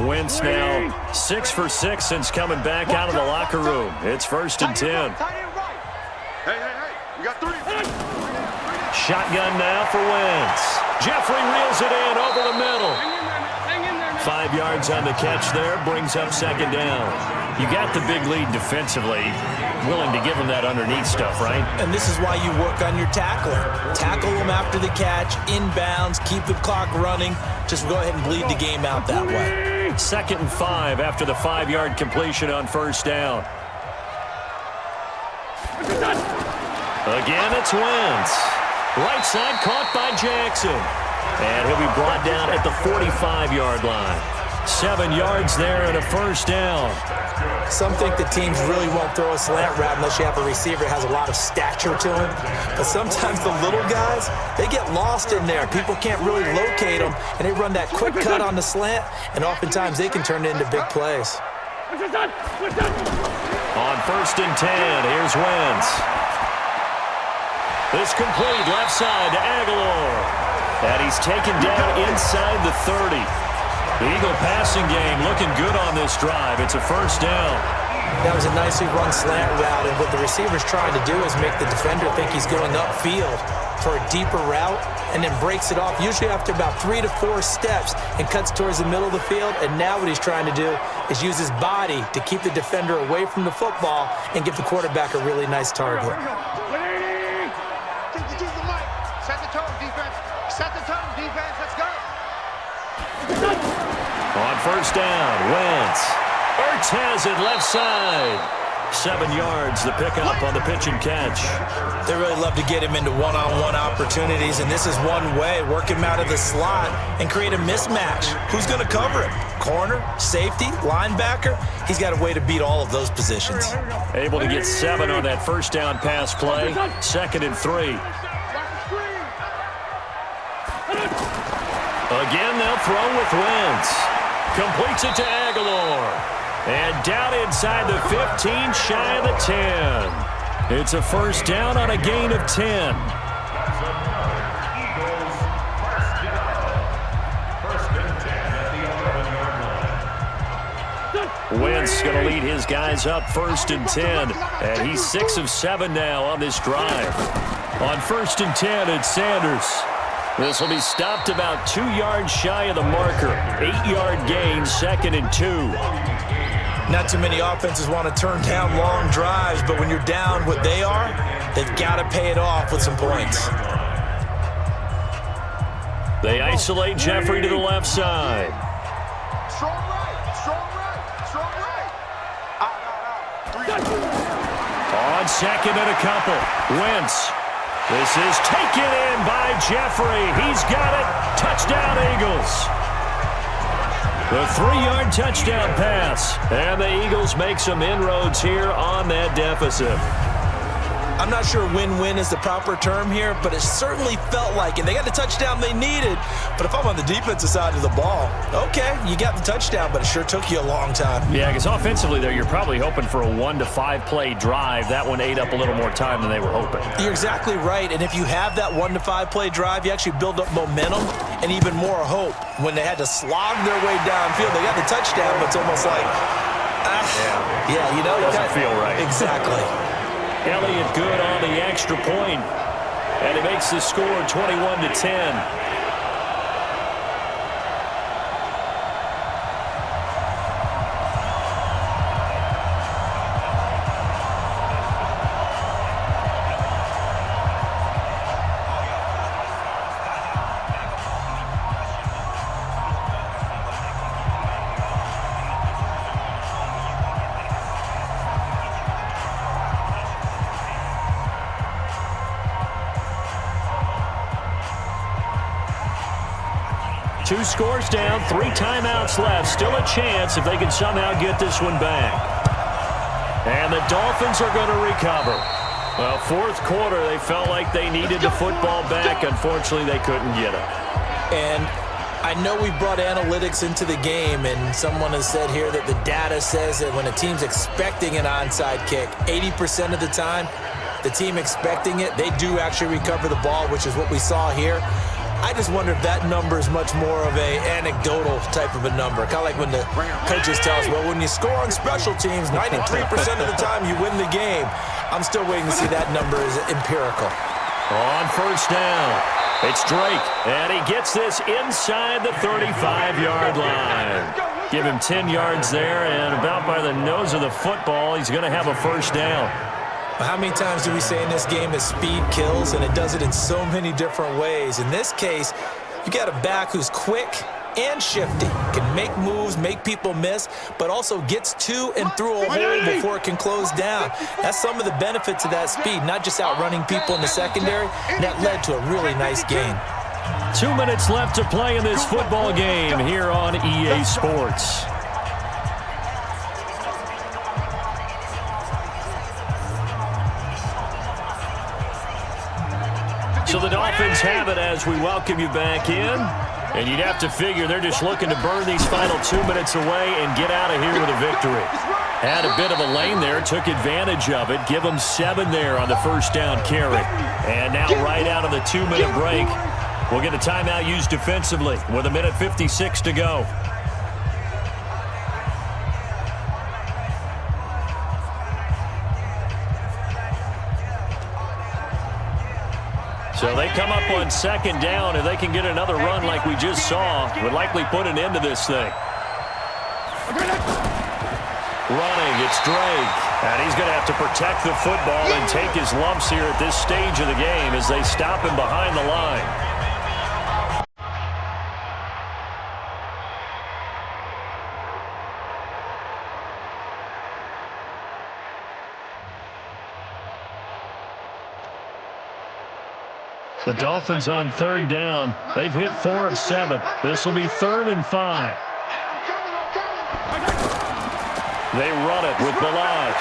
Wentz now 6 for 6 since coming back out of the locker room. It's 1st and 10. Hey, you got 3. Shotgun now for Wentz. Jeffrey reels it in over the middle. 5 yards on the catch there, brings up 2nd down. You got the big lead defensively, willing to give them that underneath stuff, right? And this is why you work on your tackling. Tackle them after the catch, inbounds, keep the clock running. Just go ahead and bleed the game out that way. 2nd and 5 after the 5-yard completion on 1st down. Again, it's Wentz. Right side caught by Jackson. And he'll be brought down at the 45-yard line. 7 yards there and a 1st down. Some think the teams really won't throw a slant route unless you have a receiver that has a lot of stature to him. But sometimes the little guys, they get lost in there. People can't really locate them, and they run that quick cut on the slant, and oftentimes they can turn it into big plays. On 1st and 10, here's Wentz. This complete left side to Aguilar. And he's taken down inside the 30. The Eagle passing game looking good on this drive. It's a 1st down. That was a nicely run slant route, and what the receiver's trying to do is make the defender think he's going upfield for a deeper route and then breaks it off, usually after about 3 to 4 steps, and cuts towards the middle of the field. And now what he's trying to do is use his body to keep the defender away from the football and give the quarterback a really nice target. On 1st down, Wentz. Ertz has it left side. 7 yards, the pickup on the pitch and catch. They really love to get him into one-on-one opportunities, and this is one way. Work him out of the slot and create a mismatch. Who's going to cover him? Corner, safety, linebacker? He's got a way to beat all of those positions. Able to get 7 on that 1st down pass play. 2nd and 3. Again, they'll throw with Wentz. Completes it to Aguilar. And down inside the 15, shy of the 10. It's a 1st down on a gain of 10. Wentz going to lead his guys up 1st and 10. And he's 6 of 7 now on this drive. On 1st and 10, it's Sanders. This will be stopped about 2 yards shy of the marker. 8-yard gain, 2nd and 2. Not too many offenses want to turn down long drives, but when you're down what they are, they've got to pay it off with some points. They isolate Jeffrey to the left side. Strong right, strong right, strong right. On 2nd and a couple, Wentz. This is taken in by Jeffrey. He's got it. Touchdown, Eagles. The 3-yard touchdown pass. And the Eagles make some inroads here on that deficit. I'm not sure win-win is the proper term here, but it certainly felt like it. They got the touchdown they needed, but if I'm on the defensive side of the ball, okay, you got the touchdown, but it sure took you a long time. Yeah, because offensively there, you're probably hoping for a 1 to 5 play drive. That one ate up a little more time than they were hoping. You're exactly right, and if you have that 1 to 5 play drive, you actually build up momentum and even more hope. When they had to slog their way downfield, they got the touchdown, but it's almost like, yeah, you know, it doesn't feel right. Exactly. Elliott good on the extra point, and it makes the score 21 to 10. Two scores down, 3 timeouts left. Still a chance if they can somehow get this one back. And the Dolphins are going to recover. Well, 4th quarter, they felt like they needed the football back. Unfortunately, they couldn't get it. And I know we brought analytics into the game, and someone has said here that the data says that when a team's expecting an onside kick, 80% of the time, the team expecting it, they do actually recover the ball, which is what we saw here. I just wonder if that number is much more of a anecdotal type of a number. Kind of like when the coaches tell us, well, when you score on special teams, 93% of the time you win the game. I'm still waiting to see that number is empirical. On first down, it's Drake, and he gets this inside the 35-yard line. Give him 10 yards there, and about by the nose of the football, he's going to have a first down. How many times do we say in this game that speed kills, and it does it in so many different ways? In this case, you got a back who's quick and shifty, can make moves, make people miss, but also gets to and through a hole before it can close down. That's some of the benefits of that speed, not just outrunning people in the secondary. That led to a really nice gain. 2 minutes left to play in this football game here on EA Sports. So the Dolphins have it as we welcome you back in. And you'd have to figure they're just looking to burn these final 2 minutes away and get out of here with a victory. Had a bit of a lane there, took advantage of it. Give them 7 there on the first down carry. And now right out of the 2-minute break, we'll get a timeout used defensively with 1:56 to go. So they come up on second down. If they can get another run like we just saw, would likely put an end to this thing. Running, it's Drake. And he's going to have to protect the football and take his lumps here at this stage of the game as they stop him behind the line. The Dolphins on third down. They've hit 4 of 7. This will be 3rd and 5. They run it with Balaj.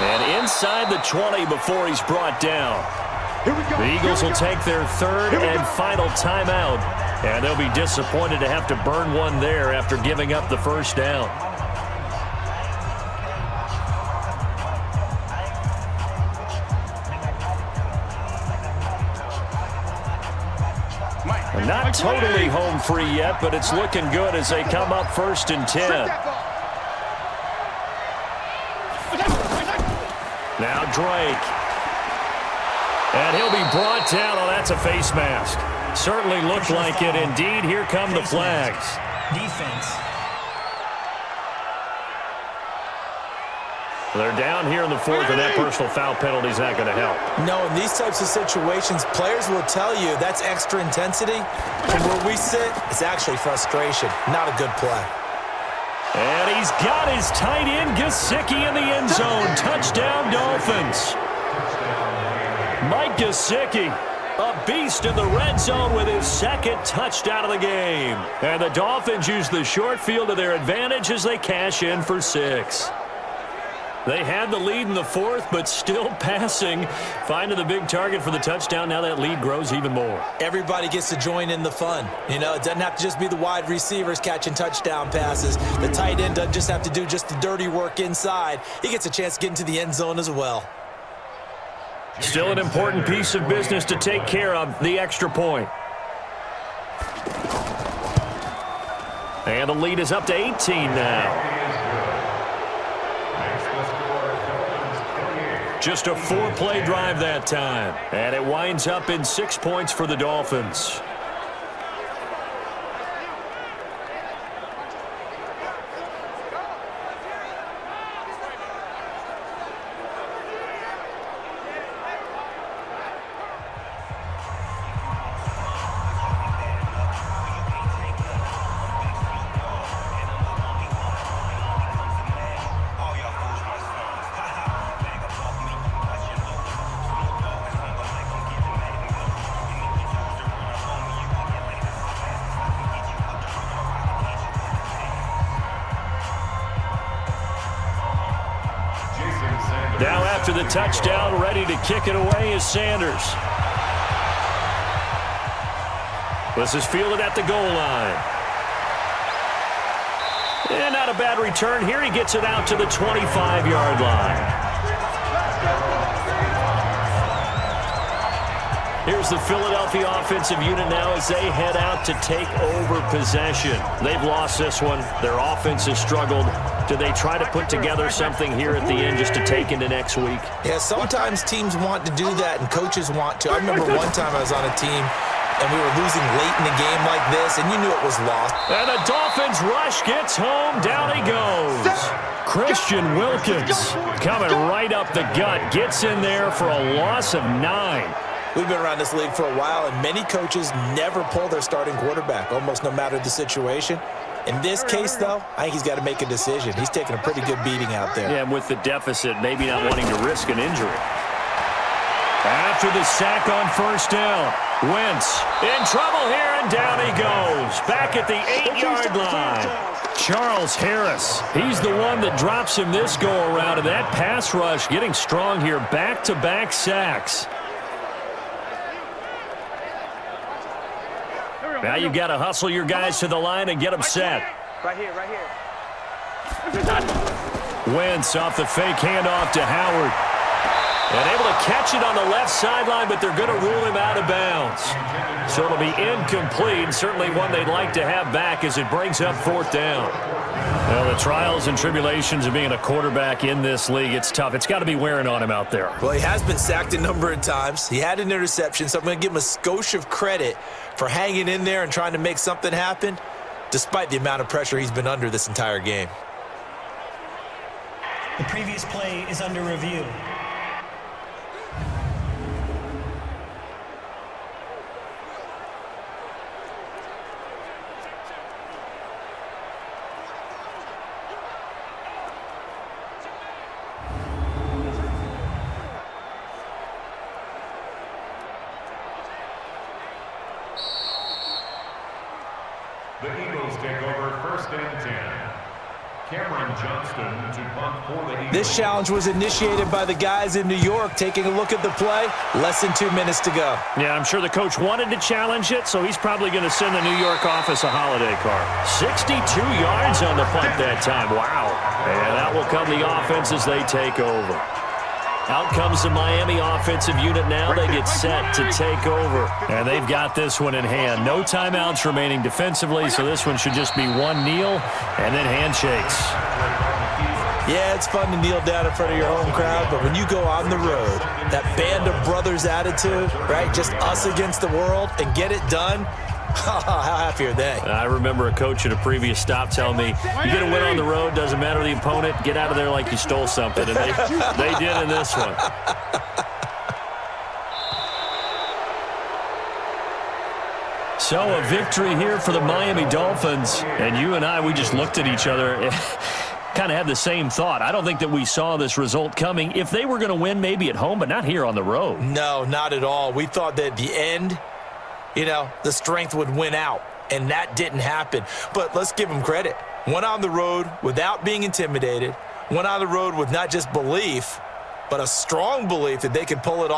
And inside the 20 before he's brought down. The Eagles will take their 3rd and final timeout. And they'll be disappointed to have to burn one there after giving up the first down. Not totally home free yet, but it's looking good as they come up 1st and 10. Now Drake. And he'll be brought down. Oh, that's a face mask. Certainly looked like it. Indeed, here come the flags. Defense. They're down here in the 4th, and that personal foul penalty is not going to help. No, in these types of situations, players will tell you that's extra intensity. From where we sit, it's actually frustration. Not a good play. And he's got his tight end, Gesicki, in the end zone. Touchdown, Dolphins. Mike Gesicki, a beast in the red zone with his 2nd touchdown of the game. And the Dolphins use the short field to their advantage as they cash in for 6. They had the lead in the 4th, but still passing. Finding the big target for the touchdown. Now that lead grows even more. Everybody gets to join in the fun. You know, it doesn't have to just be the wide receivers catching touchdown passes. The tight end doesn't just have to do just the dirty work inside. He gets a chance to get into the end zone as well. Still an important piece of business to take care of, the extra point. And the lead is up to 18 now. Just a 4-play drive that time. And it winds up in 6 points for the Dolphins. Now after the touchdown, ready to kick it away is Sanders. This is fielded at the goal line. And not a bad return here. He gets it out to the 25-yard line. Here's the Philadelphia offensive unit now as they head out to take over possession. They've lost this one. Their offense has struggled. Do they try to put together something here at the end just to take into next week? Yeah, sometimes teams want to do that and coaches want to. I remember one time I was on a team and we were losing late in the game like this, and you knew it was lost. And the Dolphins rush gets home. Down he goes. Christian Wilkins coming right up the gut. Gets in there for a loss of 9. We've been around this league for a while, and many coaches never pull their starting quarterback, almost no matter the situation. In this case, though, I think he's got to make a decision. He's taking a pretty good beating out there. Yeah, and with the deficit, maybe not wanting to risk an injury. After the sack on first down, Wentz in trouble here, and down he goes. Back at the 8-yard line. Charles Harris, he's the one that drops him this go-around, and that pass rush getting strong here. Back-to-back sacks. Now you've got to hustle your guys to the line and get them set. Right here, right here. Wentz off the fake handoff to Howard. And able to catch it on the left sideline, but they're going to rule him out of bounds. So it'll be incomplete, certainly one they'd like to have back as it brings up fourth down. Well, the trials and tribulations of being a quarterback in this league, it's tough. It's got to be wearing on him out there. Well, he has been sacked a number of times. He had an interception, so I'm going to give him a skosh of credit for hanging in there and trying to make something happen, despite the amount of pressure he's been under this entire game. The previous play is under review. The Eagles take over first and 10. Cameron Johnston to punt for the Eagles. This challenge was initiated by the guys in New York. Taking a look at the play, less than 2 minutes to go. Yeah, I'm sure the coach wanted to challenge it, so he's probably going to send the New York office a holiday card. 62 yards on the punt that time. Wow. And that will come the offense as they take over. Out comes the Miami offensive unit now. They get set to take over. And they've got this one in hand. No timeouts remaining defensively, so this one should just be one kneel and then handshakes. Yeah, it's fun to kneel down in front of your home crowd, but when you go on the road, that band of brothers attitude, right, just us against the world, and get it done, how happy are they? I remember a coach at a previous stop telling me, you get a win on the road, doesn't matter the opponent, get out of there like you stole something. And they did in this one. So a victory here for the Miami Dolphins. And you and I, we just looked at each other, kind of had the same thought. I don't think that we saw this result coming. If they were going to win, maybe at home, but not here on the road. No, not at all. We thought that at the end, you know, the strength would win out, and that didn't happen. But let's give them credit. Went on the road without being intimidated. Went on the road with not just belief, but a strong belief that they could pull it off.